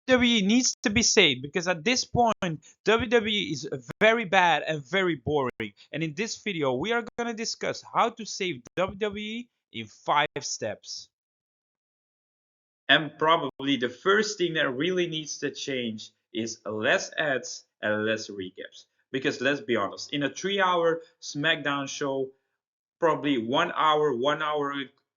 WWE needs to be saved because at this point, WWE is very bad and very boring. And in this video, we are going to discuss how to save WWE in 5 steps. And probably the first thing that really needs to change is less ads and less recaps. Because let's be honest, in a 3 hour SmackDown show, probably 1 hour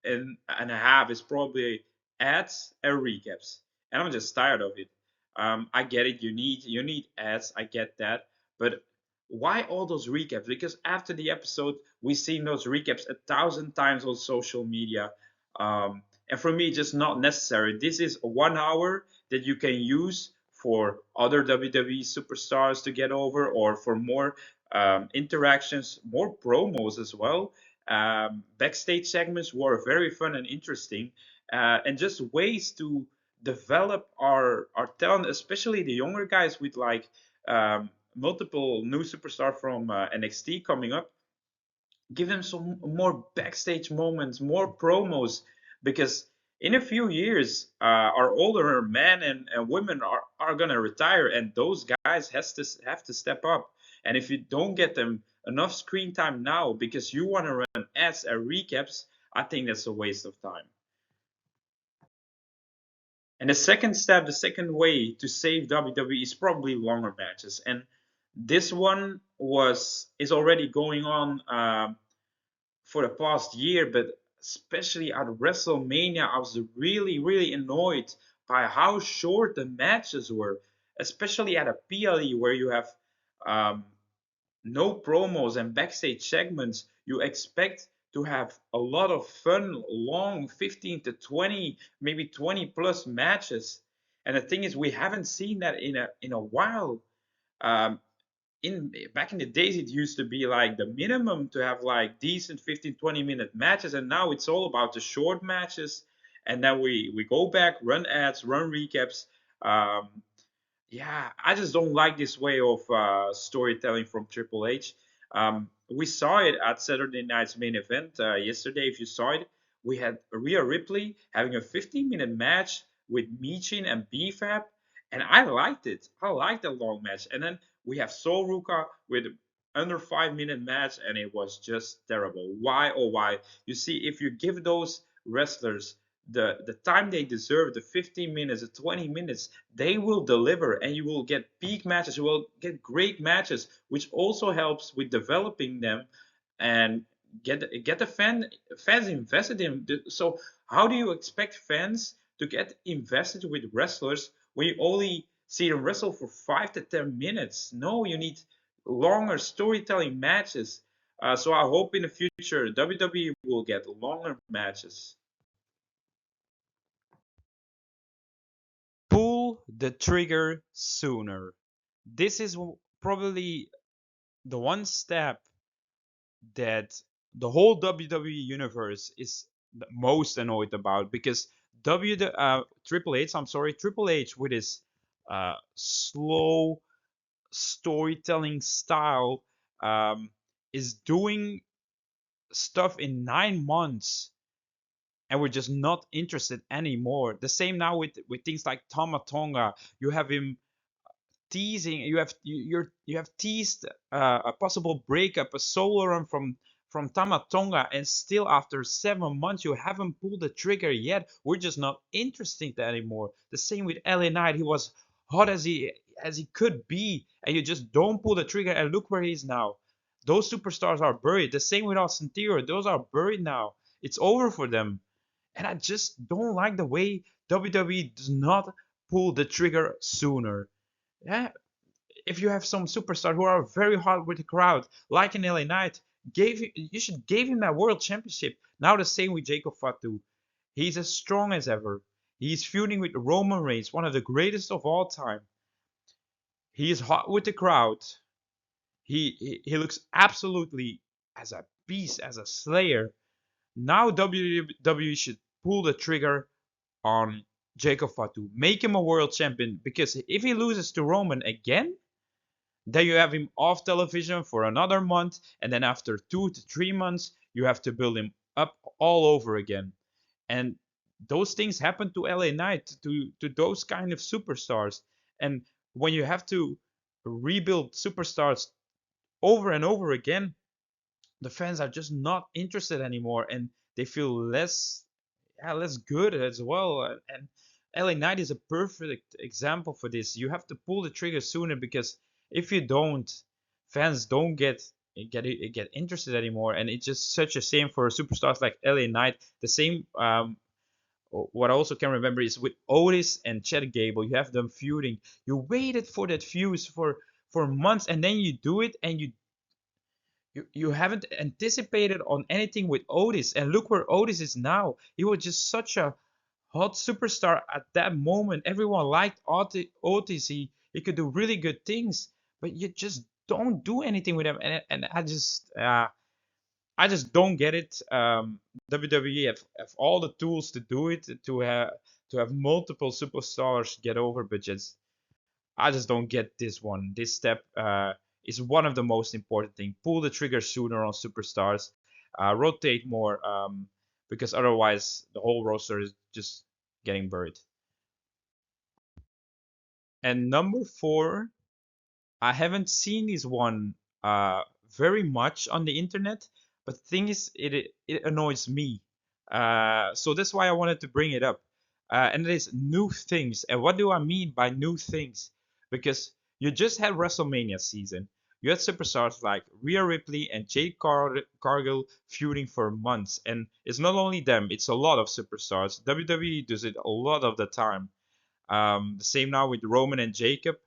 and a half is probably ads and recaps. And I'm just tired of it. I get it, you need ads, I get that. But why all those recaps? Because after the episode, we've seen those recaps 1,000 times on social media. And for me, just not necessary. This is 1 hour that you can use for other WWE superstars to get over, or for more interactions, more promos as well. Backstage segments were very fun and interesting, and just ways to develop our talent, especially the younger guys with like multiple new superstar from NXT coming up. Give them some more backstage moments, more promos, because in a few years, our older men and women are gonna retire, and those guys have to step up. And if you don't get them enough screen time now because you want to run ads and recaps, I think that's a waste of time. And the second step, the second way to save WWE is probably longer matches. And this one is already going on for the past year, but especially at WrestleMania, I was really, really annoyed by how short the matches were, especially at a PLE where you have um, no promos and backstage segments. You expect to have a lot of fun, long 15 to 20, maybe 20 plus matches. And the thing is, we haven't seen that in a while. Um, in back in the days, it used to be like the minimum to have like decent 15-20 minute matches, and now it's all about the short matches. And then we go back, run ads, run recaps. um, yeah, I just don't like this way of storytelling from Triple H. We saw it at Saturday night's main event yesterday. If you saw it, we had Rhea Ripley having a 15-minute match with Michin and BFAB, and I liked it. I liked the long match. And then we have Sol Ruka with under 5 minute match, and it was just terrible. Why, oh why? You see, if you give those wrestlers the time they deserve, the 15 minutes, the 20 minutes, they will deliver, and you will get peak matches, you will get great matches, which also helps with developing them and get the fans invested in. So how do you expect fans to get invested with wrestlers when you only see them wrestle for 5 to 10 minutes? No, you need longer storytelling matches. So I hope in the future WWE will get longer matches. Pull the trigger sooner. This is probably the one step that the whole WWE universe is the most annoyed about, because Triple H, I'm sorry, Triple H with his slow storytelling style is doing stuff in 9 months, and we're just not interested anymore. The same now with things like Tama Tonga. You have him teasing. You have teased a possible breakup, a solo run from Tama Tonga, and still after 7 months you haven't pulled the trigger yet. We're just not interested anymore. The same with LA Knight. He was hot as he could be, and you just don't pull the trigger. And look where he is now. Those superstars are buried. The same with Austin Theory. Those are buried now. It's over for them. And I just don't like the way WWE does not pull the trigger sooner. Yeah, if you have some superstar who are very hard with the crowd, like in LA Knight, you should give him that world championship. Now the same with Jacob Fatu. He's as strong as ever. He's feuding with Roman Reigns, one of the greatest of all time. He is hot with the crowd. He looks absolutely as a beast, as a slayer. Now WWE should pull the trigger on Jacob Fatu. Make him a world champion, because if he loses to Roman again, then you have him off television for another month, and then after 2 to 3 months, you have to build him up all over again. And those things happen to LA Knight, to those kind of superstars. And when you have to rebuild superstars over and over again, the fans are just not interested anymore, and they feel less, yeah, less good as well. And LA Knight is a perfect example for this. You have to pull the trigger sooner, because if you don't, fans don't get interested anymore, and it's just such a shame for superstars like LA Knight. The same. What I also can remember is with Otis and Chad Gable. You have them feuding. You waited for that fuse for months, and then you do it, and you haven't anticipated on anything with Otis, and look where Otis is now. He was just such a hot superstar at that moment. Everyone liked Otis. He could do really good things, but you just don't do anything with him, and I just don't get it. WWE have all the tools to do it, to have multiple superstars get over, but I just don't get this one. This step is one of the most important things. Pull the trigger sooner on superstars. Rotate more, because otherwise the whole roster is just getting buried. And number 4, I haven't seen this one very much on the internet, but the thing is, it annoys me. So that's why I wanted to bring it up. And it is new things. And what do I mean by new things? Because you just had WrestleMania season. You had superstars like Rhea Ripley and Jade Cargill feuding for months. And it's not only them, it's a lot of superstars. WWE does it a lot of the time. The same now with Roman and Jacob.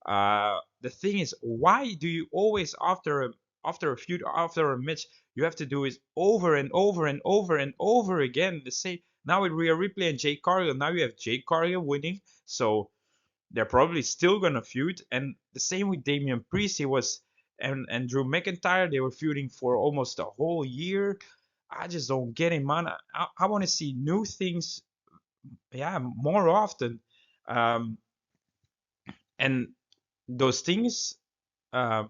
The thing is, why do you always after a feud, after a match, you have to do it over and over and over and over again? The same now with Rhea Ripley and Jade Cargill. Now you have Jade Cargill winning, so they're probably still gonna feud. And the same with Damian Priest. He was and Drew McIntyre. They were feuding for almost a whole year. I just don't get it, man. I want to see new things, yeah, more often. Um, and those things, how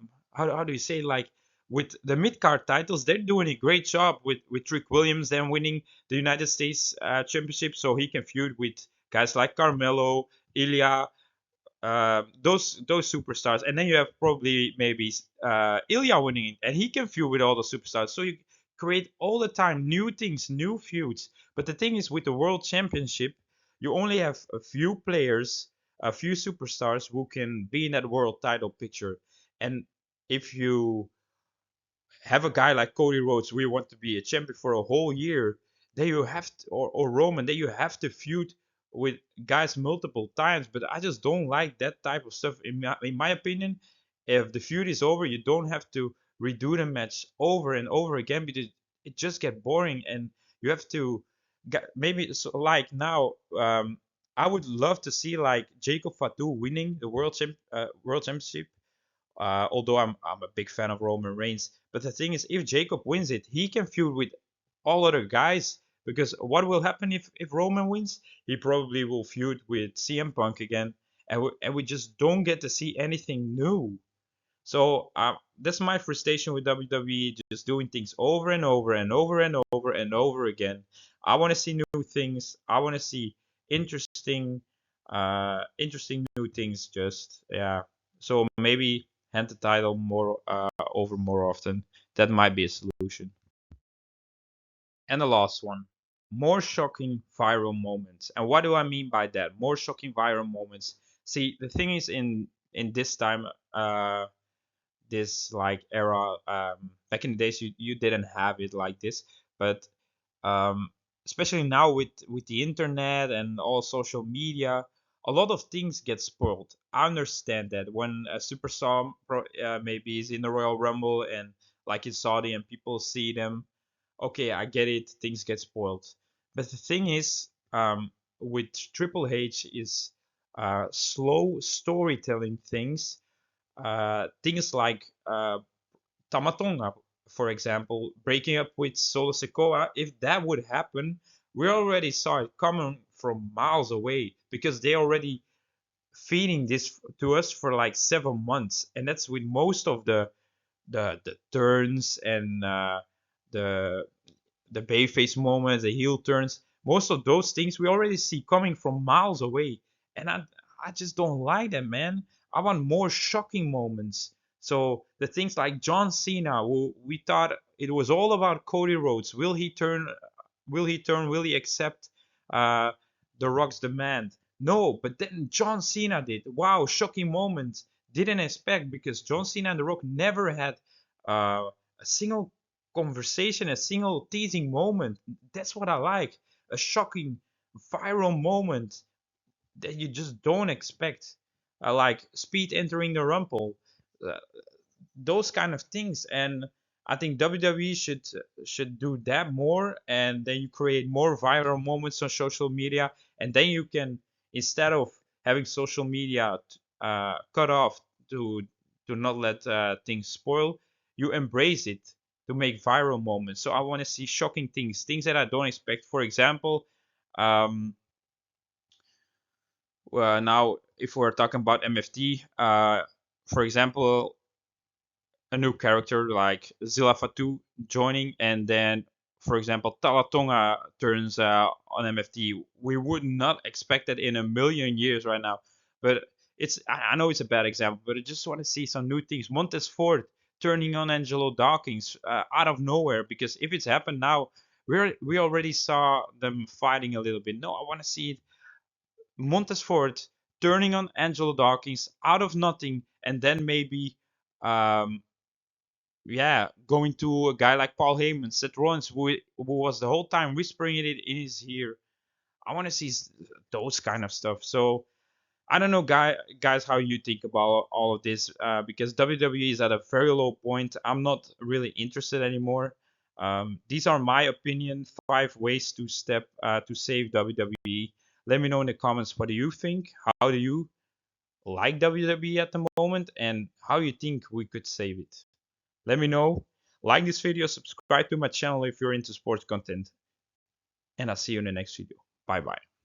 do you say, like with the mid card titles, they're doing a great job with Trick Williams then winning the United States Championship, so he can feud with guys like Carmelo, Ilya, those superstars. And then you have probably maybe Ilya winning it, and he can feud with all the superstars. So you create all the time new things, new feuds. But the thing is, with the World Championship, you only have a few players, a few superstars who can be in that world title picture. And if you have a guy like Cody Rhodes, we want to be a champion for a whole year, then you have to, or Roman, then you have to feud with guys multiple times. But I just don't like that type of stuff. In my opinion, if the feud is over, you don't have to redo the match over and over again, because it just get boring, and you have to maybe so like now. I would love to see like Jacob Fatu winning the world championship, although I'm a big fan of Roman Reigns. But the thing is, if Jacob wins it, he can feud with all other guys. Because what will happen if Roman wins? He probably will feud with CM Punk again, and we just don't get to see anything new. So that's my frustration with WWE, just doing things over and over and over and over and over again. I want to see new things. I want to see interesting, interesting new things. Just yeah. So maybe hand the title more over more often. That might be a solution. And the last one, more shocking viral moments. And what do I mean by that? More shocking viral moments. See, the thing is, in this time, this like era, back in the days, you didn't have it like this, but um, especially now with the internet and all social media, a lot of things get spoiled. I understand that when a superstar maybe is in the Royal Rumble, and like in Saudi, and people see them, okay, I get it, things get spoiled. But the thing is, with Triple H is slow storytelling things like Tamatonga, for example, breaking up with Solo Sikoa. If that would happen, we already saw it coming from miles away, because they already feeding this to us for like 7 months, and that's with most of the turns and the bayface moments, the heel turns. most of those things we already see coming from miles away, and I just don't like that, man. I want more shocking moments. So the things like John Cena, who we thought it was all about Cody Rhodes. Will he turn? Will he turn? Will he accept uh, The Rock's demand? No, but then John Cena did. Wow, shocking moment. Didn't expect, because John Cena and The Rock never had a single conversation, a single teasing moment. That's what I like. A shocking, viral moment that you just don't expect. Like Speed entering the Rumble. Uh, those kind of things. And I think WWE should do that more, and then you create more viral moments on social media, and then you can, instead of having social media cut off to not let things spoil, you embrace it to make viral moments. So I want to see shocking things, things that I don't expect. For example, um, now if we're talking about MFT, for example, a new character like Zilla Fatu joining, and then, for example, Talatonga turns on MFT. We would not expect that in a million years right now. But I know it's a bad example, but I just want to see some new things. Montez Ford turning on Angelo Dawkins out of nowhere, because if it's happened now, we already saw them fighting a little bit. No, I want to see it. Montez Ford turning on Angelo Dawkins out of nothing, and then maybe um, yeah, going to a guy like Paul Heyman, Seth Rollins, who was the whole time whispering it in his ear. I want to see those kind of stuff. So I don't know, guys, how you think about all of this, because WWE is at a very low point. I'm not really interested anymore. These are my opinion. 5 ways to save WWE. Let me know in the comments, what do you think? How do you like WWE at the moment, and how you think we could save it? Let me know. Like this video, subscribe to my channel if you're into sports content, and I'll see you in the next video. Bye bye.